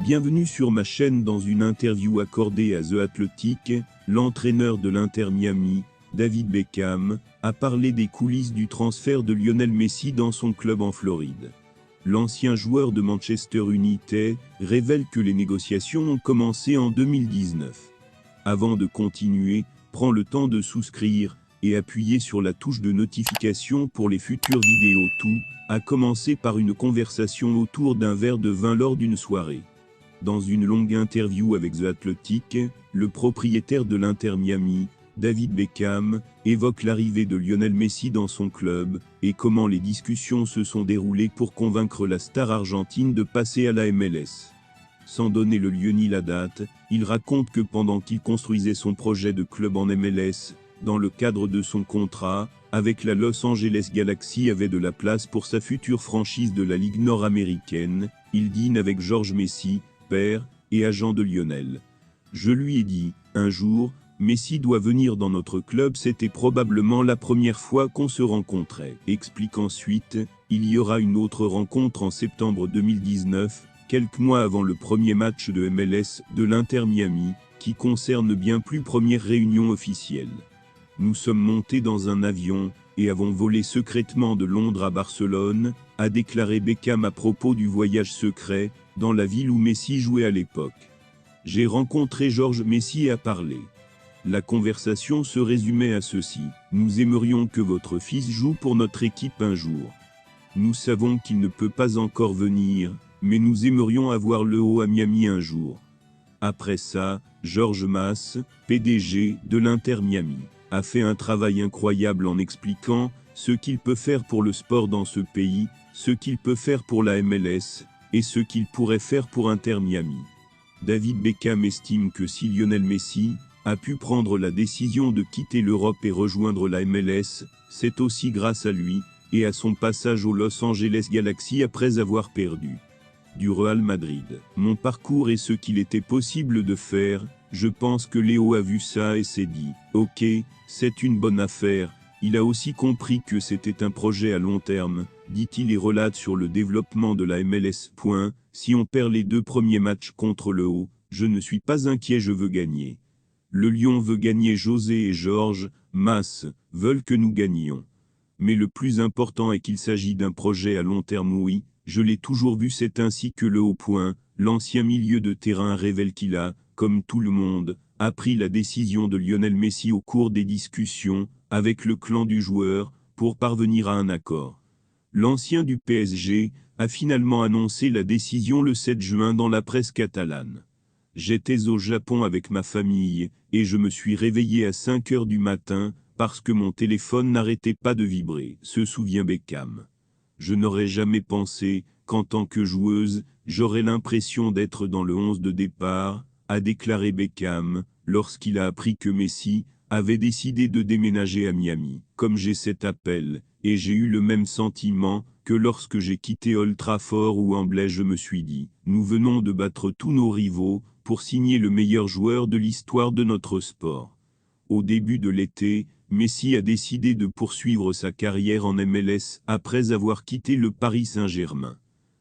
Bienvenue sur ma chaîne. Dans une interview accordée à The Athletic, l'entraîneur de l'Inter Miami, David Beckham, a parlé des coulisses du transfert de Lionel Messi dans son club en Floride. L'ancien joueur de Manchester United révèle que les négociations ont commencé en 2019. Avant de continuer, prends le temps de souscrire et appuyer sur la touche de notification pour les futures vidéos. Tout a commencé par une conversation autour d'un verre de vin lors d'une soirée. Dans une longue interview avec The Athletic, le propriétaire de l'Inter Miami, David Beckham, évoque l'arrivée de Lionel Messi dans son club et comment les discussions se sont déroulées pour convaincre la star argentine de passer à la MLS. Sans donner le lieu ni la date, il raconte que pendant qu'il construisait son projet de club en MLS, dans le cadre de son contrat avec la Los Angeles Galaxy, avait de la place pour sa future franchise de la Ligue nord-américaine. Il dîne avec George Messi, père et agent de Lionel. Je lui ai dit, un jour, Messi doit venir dans notre club. C'était probablement la première fois qu'on se rencontrait. Explique ensuite, il y aura une autre rencontre en septembre 2019, quelques mois avant le premier match de MLS de l'Inter Miami, qui concerne bien plus première réunion officielle. Nous sommes montés dans un avion et avons volé secrètement de Londres à Barcelone, a déclaré Beckham à propos du voyage secret dans la ville où Messi jouait à l'époque. J'ai rencontré George Messi et a parlé. La conversation se résumait à ceci: nous aimerions que votre fils joue pour notre équipe un jour. Nous savons qu'il ne peut pas encore venir, mais nous aimerions avoir le haut à Miami un jour. Après ça, George Mas, PDG de l'Inter Miami, a fait un travail incroyable en expliquant ce qu'il peut faire pour le sport dans ce pays, ce qu'il peut faire pour la MLS, et ce qu'il pourrait faire pour Inter Miami. David Beckham estime que si Lionel Messi a pu prendre la décision de quitter l'Europe et rejoindre la MLS, c'est aussi grâce à lui et à son passage au Los Angeles Galaxy après avoir perdu du Real Madrid. Mon parcours est ce qu'il était possible de faire. Je pense que Léo a vu ça et s'est dit, ok, c'est une bonne affaire. Il a aussi compris que c'était un projet à long terme, dit-il et relate sur le développement de la MLS. Si on perd les 2 premiers matchs contre le haut, je ne suis pas inquiet, je veux gagner. Le Lion veut gagner, José et George Mas veulent que nous gagnions. Mais le plus important est qu'il s'agit d'un projet à long terme. Oui, je l'ai toujours vu, c'est ainsi que le haut. L'ancien milieu de terrain révèle qu'il a, comme tout le monde, a pris la décision de Lionel Messi au cours des discussions avec le clan du joueur pour parvenir à un accord. L'ancien du PSG a finalement annoncé la décision le 7 juin dans la presse catalane. J'étais au Japon avec ma famille et je me suis réveillé à 5 heures du matin parce que mon téléphone n'arrêtait pas de vibrer, se souvient Beckham. Je n'aurais jamais pensé qu'en tant que joueuse, j'aurais l'impression d'être dans le 11 de départ, a déclaré Beckham, lorsqu'il a appris que Messi avait décidé de déménager à Miami. Comme j'ai cet appel, et j'ai eu le même sentiment que lorsque j'ai quitté Old Trafford ou Wembley, je me suis dit, nous venons de battre tous nos rivaux pour signer le meilleur joueur de l'histoire de notre sport. Au début de l'été, Messi a décidé de poursuivre sa carrière en MLS après avoir quitté le Paris Saint-Germain.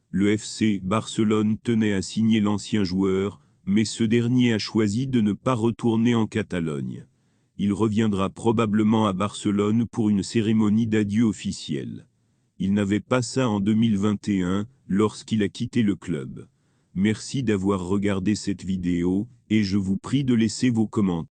Le FC Barcelone tenait à signer l'ancien joueur, mais ce dernier a choisi de ne pas retourner en Catalogne. Il reviendra probablement à Barcelone pour une cérémonie d'adieu officielle. Il n'avait pas ça en 2021, lorsqu'il a quitté le club. Merci d'avoir regardé cette vidéo, et je vous prie de laisser vos commentaires.